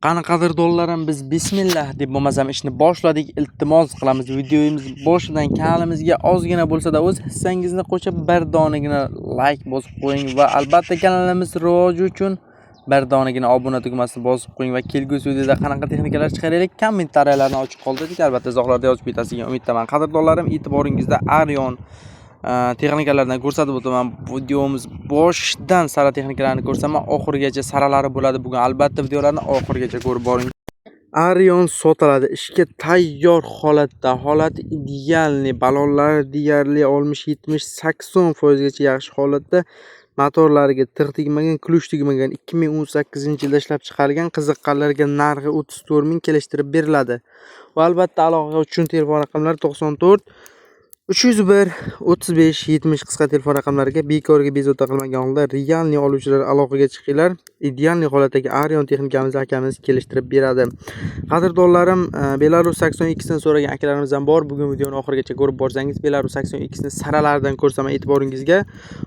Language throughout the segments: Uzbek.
Qani qadrdonlarim, biz bismillah deb bo'lmasam ishni boshladik. Iltimos qilamiz, videomiz boshidan kanalimizga ozgina bo'lsa-da o'z hissangizni qo'shib bir donagina like bosib qo'ying va albatta kanalimiz rivoji uchun bir donagina obuna tugmasini bosib qo'ying va kelgusi videoda qanaqa texnikalar chiqaraylik kommentariyalarni ochiq qoldirdik. Albatta izohlarda yozib ketasiga umiddaman. Qadrdonlarim, e'tiboringizda Arion texnikalardan ko'rsatib o'taman. Videomiz boshidan sara texnikalarni ko'rsaman, oxirigacha saralari bo'ladi. Bugun albatta videolarni oxirigacha ko'rib boring. Arion sotiladi, ishga tayyor holatda, holati idealniy, balonlari deyarli 60-70-80% gacha yaxshi holatda, motorlariga tig' tegmagan, kluch tegmagan, 2018-yilda ishlab chiqarilgan, qiziqqanlarga narxi 34 ming kelishtirib beriladi. Va albatta aloqa uchun telefon raqamlari 94 301 35 70 qisqa telefon raqamlariga bekorga bezovta qilmagan holda realniy oluvchilar aloqaga chiqinglar. Idealniy holatdagi Arion texnikamizni akamiz kelishtirib beradi. Qadrdonlarim, Belarus 82 ni so'ragan akalarimiz ham bor. Bugun videoni oxirigacha ko'rib borsangiz, Belarus 82 ni saralaridan ko'rsaman e'tiboringizga.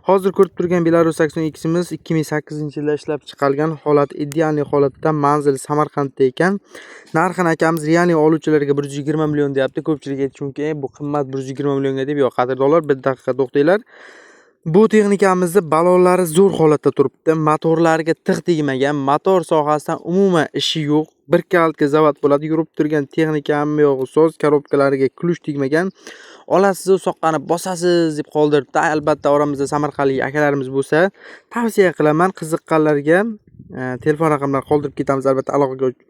Hozir ko'rib turgan Belarus 82 imiz 2008-yilda ishlab chiqarilgan, holat idealniy holatda, manzil Samarqandda ekan. Narxini akamiz realniy oluvchilarga 120 million deyapti. Ko'pchilik aytishi mumkin, bu qimmat 120 millionga deb. Yo'q, qadrdonlar, bir daqiqa to'xtanglar. Bu texnikamizda balonlari zo'r holatda turibdi. Motorlariga tig' tegmagan, motor sohasidan umuman ishi yo'q. Bir kalitga zavod bo'ladi. Yurib turgan texnikami yo'q, so'z korobkalariga kluch tegmagan. Olasiz, soqqani bosasiz deb qoldiribdi. Albatta oramizda samarqandlik akalarimiz bo'lsa, tavsiya qilaman, qiziqqanlarga telefon raqamlarini qoldirib ketamiz. Albatta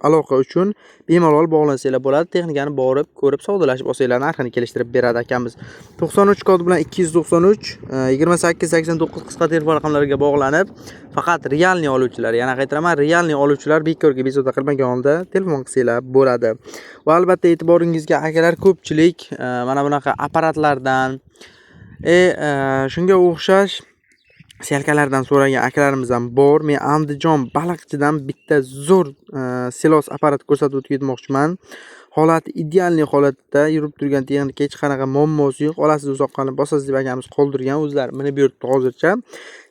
aloqa uchun bemalol bog'lansanglar bo'ladi. Texnikani borib, ko'rib, savdolashib olsanglar narxini kelishtirib beradi akamiz. 93 kod bilan 293 28 89 qisqa telefon raqamlariga bog'lanib, faqat realniy oluvchilar, yana qaytaraman, realniy oluvchilar bekorga bezovta qilmagan holda telefon qilsanglar bo'ladi. Va albatta e'tiboringizga akalar, ko'pchilik mana bunaqa apparatlardan shunga o'xshash selkalardan so'ragan akalarimiz ham bor. Men Andijon Baliqchidan bitta zo'r silos apparat ko'rsatib o'tib ketmoqchiman. Holati idealniy holatda, yurib turgan texnika, hech qanaqa muammosi yo'q. Olasiz, uzoqqani bosasiz deb akamiz qoldirgan, o'zlari minib yuribdi hozircha.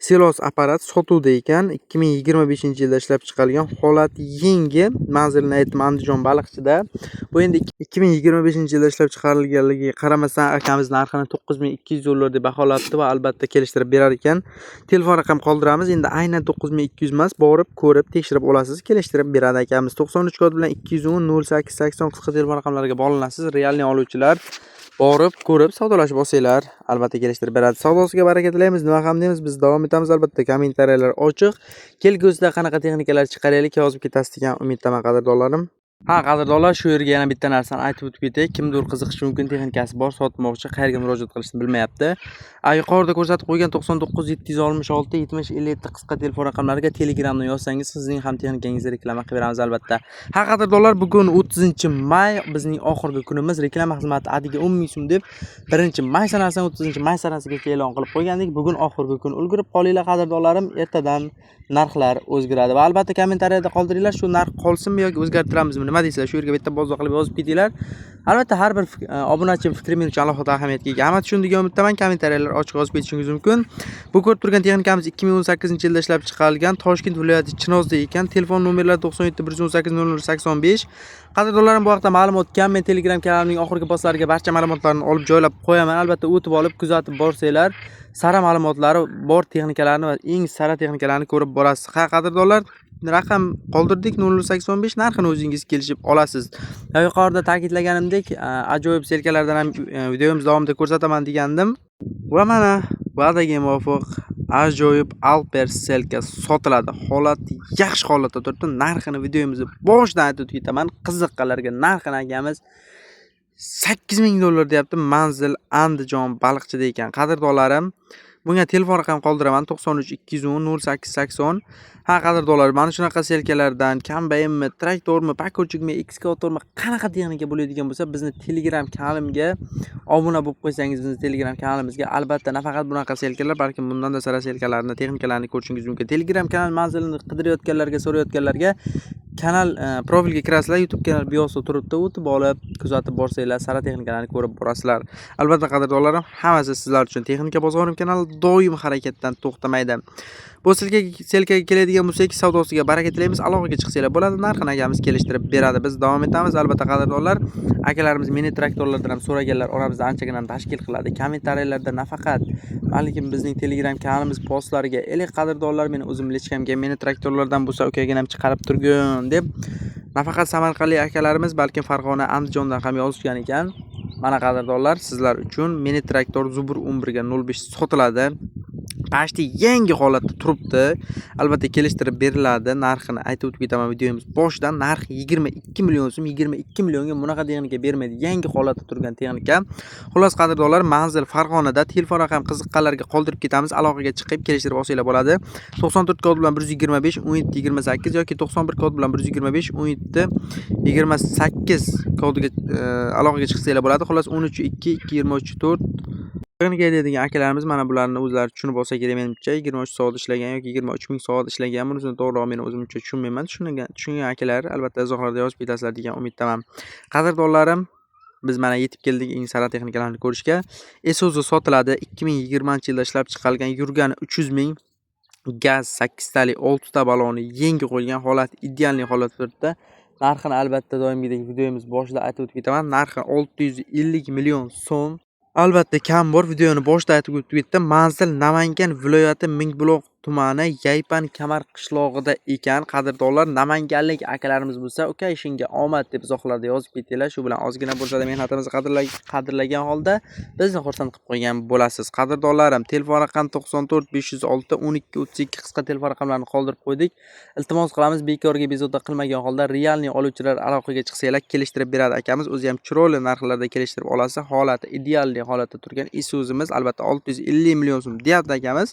Silos apparat sotuvda ekan, 2025-yilda ishlab chiqarilgan, holati yangi. Manzilini aytdim, Andijon Baliqchida. Bu endi 2025-yilda ishlab chiqarilganligiga qaramasdan akamiz narxini 9200 dollar deb baholabdi va albatta kelishtirib berar ekan. Telefon raqam qoldiramiz. Endi aynan 9200 emas, borib ko'rib tekshirib olasiz, kelishtirib beradi akamiz. 93 kod bilan 210 0880 qisqa telefon raqamlariga bog'lanasiz. Realniy oluvchilar borib, ko'rib, savdolashib olsanglar, albatta kelishtirib beradi. Savdosiga baraka tilaymiz. Nima ham deymiz, biz davom etamiz. Albatta kommentariyalar ochiq. Kelgusida qanaqa texnikalar chiqaraylik yozib ketasiz degan umiddaman qadrdonlarim. Ha, qadrdonlar, shu yerga yana bitta narsani aytib o'tib ketay. Kimdir qiziqishi mumkin, texnikasi bor, sotmoqchi, qayerga murojaat qilishni bilmayapti. Yuqorida ko'rsatib qo'ygan 99 766 70 57 qisqa telefon raqamlariga Telegramdan yozsangiz, sizning ham texnikangizni reklama qilib beramiz albatta. Ha, qadrdonlar, bugun 30-may bizning oxirgi kunimiz. Reklama xizmati adiga 10 ming so'm deb 1-may sanasidan 30-may sanasigacha e'lon qilib qo'ygandik. Bugun oxirgi kun. Ulgurib qolinglar qadrdonlarim, ertadan narxlar o'zgaradi va albatta kommentariyada qoldiringlar, shu narx qolsinmi yoki o'zgartiramizmi, nima deysizlar, shu yerga bitta bozor qilib yozib ketinglar. Albatta har bir obunachim fikri men uchun alohida ahamiyatga ega. Hamma tushundigan umiddaman, kommentariyalar ochiq yozib ketishingiz mumkin. Bu ko'rib turgan texnikamiz 2018-yilda ishlab chiqarilgan, Toshkent viloyati Chinozda ekan. Telefon nomerlari 97 118 0085. Qadrdonlarim, bu haqda ma'lumot kam. Men Telegram kanalimning oxirgi postlariga barcha ma'lumotlarni olib joylab qo'yaman. Albatta o'tib olib, kuzatib borsanglar, sara ma'lumotlari bor texnikalarni va eng sara texnikalarni ko'rib borasiz. Ha, qadrdonlar, raqam qoldirdik 0085, narxini o'zingiz kelishib olasiz. Yuqorida ta'kidlaganimdek, ajoyib selkalardan ham videomiz davomida ko'rsataman degandim. Va mana va'daga muvofiq ajoyib Alper selka sotiladi. Holati yaxshi holatda turibdi. Narxini videomizni boshidan aytib ketaman. Qiziqqanlarga narxini akamiz 8000 dollar deyapti. Manzil Andijon Baliqchida ekan. Qadrdonlarim, bunga telefon raqam qoldiraman 93 210 0880. Ha, qadrdonlar, mana shunaqa selkalardan kombaynmi, traktormi, pakochikmi, ekskavatormi, qanaqa texnika bo'ladigan bo'lsa, bizni Telegram kanalimga obuna bo'lib qo'ysangiz, bizni Telegram kanalimizga albatta nafaqat bunaqa selkalar, balki bundan-da sara selkalarni, texnikalarni ko'rishingiz mumkin. Telegram kanal manzilini qidirayotganlarga, so'rayotganlarga kanal profilga kirasizlar, YouTube kanal biosida turibdi, o'tib olib, kuzatib borsanglar, sara texnikalarni ko'rib borasizlar. Albatta qadrdonlarim, hammasi sizlar uchun. Texnika bozorim kanali doim harakatdan to'xtamaydi. Bu selkaga keladigan bo'lsak, savdosiga baraka tilaymiz. Aloqaga chiqsanglar bo'ladi. Narxini akamiz kelishtirib beradi. Biz davom etamiz. Albatta qadrdonlar, akalarimiz mini traktorlardan ham so'raganlar oramizda anchagina tashkil qiladi. Kommentariyalarda nafaqat balkim bizning Telegram kanalimiz postlariga "Ey qadrdonlar, meni o'zim lichkamga mini traktorlardan bo'lsa ukaginam chiqarib turgun" deb nafaqat samarqandlik akalarimiz, balkim Farg'ona, Andijondan ham yozishgan ekan. Mana qadrdonlar, sizlar uchun mini traktor Zubur 11 ga 05 sotiladi. Pashti yangi holatda turibdi. Albatta kelishtirib beriladi. Narxini aytib o'tib ketaman videomiz boshidan. Narxi 22 million so'm. 22 millionga bunaqa texnika bermaydi. Yangi holatda turgan texnika. Xullas qadrdonlar, manzil Farg'onada. Telefon raqam qiziqqanlarga qoldirib ketamiz. Aloqaga chiqib kelishtirib olsanglar bo'ladi. 94 kod bilan 125 17 28 yoki 91 kod bilan 125 17 28 kodiga aloqaga chiqsanglar bo'ladi. Xullas 13 2 223 4 Texnika deydigan akalarimiz mana bularni o'zlari tushunib olsa kerak menimcha. 23 soat ishlagan yoki 23 ming soat ishlagan. Bunisini to'g'riroq men o'zimcha tushunmayman. Tushungan akalar albatta izohlarda yozib ketasizlar degan umiddaman. Qadrdonlarim, biz mana yetib keldik eng sara texnikalarni ko'rishga. Isuzu sotiladi. 2020-yilda ishlab chiqarilgan, yurgani 300 ming. Gaz 8 tali 6 ta baloni yangi qo'ygan holat, ideal holatda. Narxini albatta doimgidek videomiz boshida aytib o'tib ketaman. Narxi 650 million so'm. Albatta kam bor, videoni boshida aytib o'tib ketdim. Manzil Namangan viloyati Mingbuloq tumani Yaypan Kamar qishlog'ida ekan. Qadrdonlar, namanganlik akalarimiz bo'lsa, "Uka, ishingga omad" deb izohlarda yozib ketinglar. Shu bilan ozgina bo'lsa-da mehnatimizni qadrlagan holda bizni xursand qilib qo'ygan bo'lasiz. Qadrdonlarim, telefon raqam 94 506 12 32 qisqa telefon raqamlarini qoldirib qo'ydik. Iltimos qilamiz, bekorga bezovta qilmagan holda realniy oluvchilar aloqaga chiqsanglar kelishtirib beradi akamiz. O'zi ham chiroyli narxlarda kelishtirib olasiz. Holati ideal holatda turgan Isuzu'miz albatta 650 million so'm deyapti akamiz.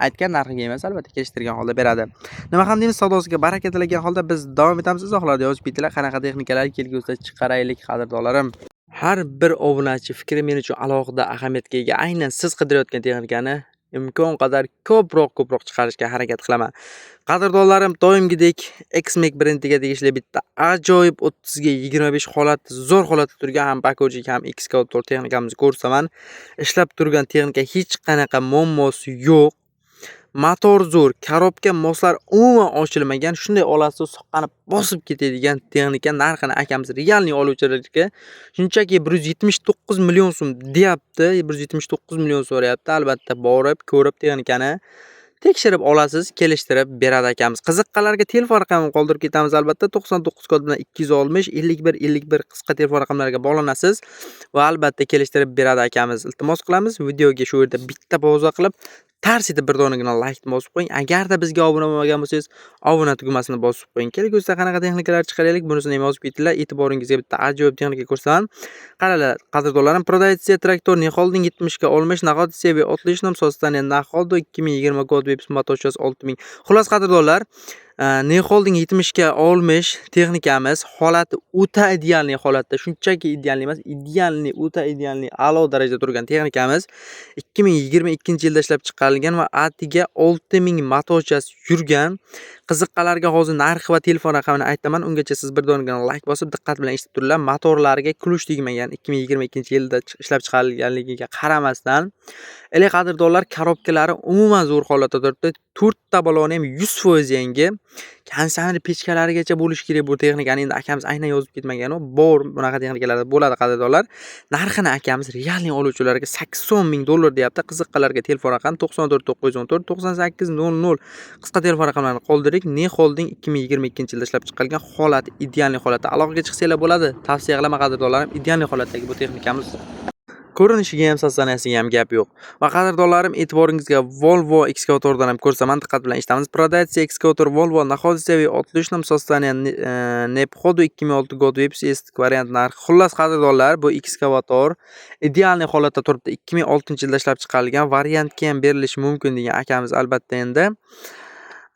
Aytgan narxiga emas, albatta kelishtirgan holda beradi. Nima ham deymiz, savdosiga baraka tilagan holda biz davom etamiz. Izohlarda yozib ketinglar, qanaqa texnikalar kelgusi chiqaraylik qadrdonlarim. Har bir obunachi fikri men uchun alohida ahamiyatga ega. Aynan siz qidirayotgan texnikani imkon qadar ko'proq chiqarishga harakat qilaman. Qadrdonlarim, doimgidek X-Mac brendiga tegishli bitta ajoyib 30 ga 25 holat, zo'r holatda turgan ham Bakojik ham X-Scooter texnikamizni ko'rsaman. Ishlab turgan texnika hech qanaqa muammosi yo'q. Motor zo'r, korobka moslar umuman ochilmagan, shunday olasiz soqqanib bosib ketadigan texnika. Narxini akamiz realniy oluvchilarga shunchaki 179 million so'm deyapti. 179 million so'rayapti. Albatta borib, ko'rib texnikani tekshirib olasiz, kelishtirib beradi akamiz. Qiziqqanlarga telefon raqamini qoldirib ketamiz albatta. 99 kod bilan 260 51 51 qisqa telefon raqamlariga bog'lanasiz va albatta kelishtirib beradi akamiz. Iltimos qilamiz, videoga shu yerda bitta pauza qilib tarsida bir donagina like bosib qo'ying. Agarda bizga obuna bo'lmagan bo'lsangiz, obuna tugmasini bosib qo'ying. Kelgusida qanaqa texnikalar chiqaraylik, bunisini ham yozib ketinglar. E'tiboringizga bitta ajoyib texnika ko'rsataman. Qaralar, qadrdonlarim, Prodatsiya traktor Neholding 70 ga olmish, nahot sevi otlishnim so'zdan Naholdo 2020 kod web motochas 6000. Xullas qadrdonlar, Neholding 70 ga olmish texnikamiz holati o'ta ideal holatda, shunchaki ideal emas, idealni o'ta idealni a'lo darajada turgan texnikamiz 2022-yilda ishlab chiqarilgan va atiga 6000 motochas yurgan. Qiziqqanlarga hozir narxi va telefon raqamini aytaman. Ungacha siz bir donagina like bosib diqqat bilan eshitib turinglar. Motorlariga kulush tegmagan, 2022-yilda ishlab chiqarilganligiga qaramasdan, qadrdonlar, korobkalari umuman zo'r holatda turibdi. 4 ta baloni ham 100% yangi. Konditsioner pechkalarigacha bo'lishi kerak bu texnikani. Endi akamiz aynan yozib ketmagan-u, bor bunaqa texnikalarda bo'ladi qadrdonlar. Narxini akamiz realniy oluvchilarga $80,000 deyapti. Qiziqqanlarga telefon raqam 94 914 98 00 qisqa telefon raqamlarini qoldirdik. Neholding 2022-yilda ishlab chiqarilgan holat, ideal holatda aloqaga chiqsanglar bo'ladi. Tavsiya qilaman qadrdonlarim, ideal holatdagi bu texnikamiz. Ko'rinishiga ham, sassanasiga ham gap yo'q. Va qadrdonlarim, e'tiboringizga Volvo Excavator'dan ham ko'rsaman, diqqat bilan eshitamiz. Prodatsiya Excavator Volvo naxodisaviy otlishnim so'zdan Nephodo 2006 god webs est variant narxi. Xullas qadrdonlar, bu Excavator ideal holatda turibdi. 2006-yilda ishlab chiqarilgan, variantga ham berilishi mumkin degan akamiz albatta endi.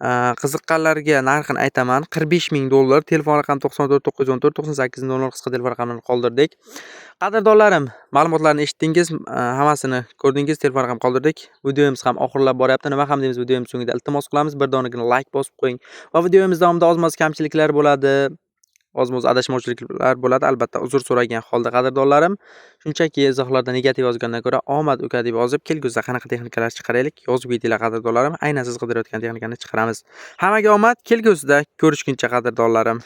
Qiziqqanlarga narxini aytaman. $45,000. Telefon raqam 94 914 98 00 qisqa telefon raqamlarini qoldirdik. Qadrdonlarim, ma'lumotlarni eshitdingiz, hammasini ko'rdingiz, telefon raqam qoldirdik. Videomiz ham oxirlab boryapti. Nima ham deymiz, videomiz so'ngida iltimos qilamiz, bir donagina like bosib qo'ying. Va videomiz davomida oz-moz kamchiliklar bo'ladi. ozmoz adashmovchiliklar bo'ladi. Albatta uzr so'ragan holda qadrdonlarim. Shunchaki izohlarda negativ yozgandan ko'ra omad uka deb yozib, kelgusida qanaqa texnikalar chiqaraylik yozib yetinglar qadrdonlarim. Aynan siz qidirayotgan texnikani chiqaramiz. Hammaga omad, kelgusida ko'rishguncha qadrdonlarim.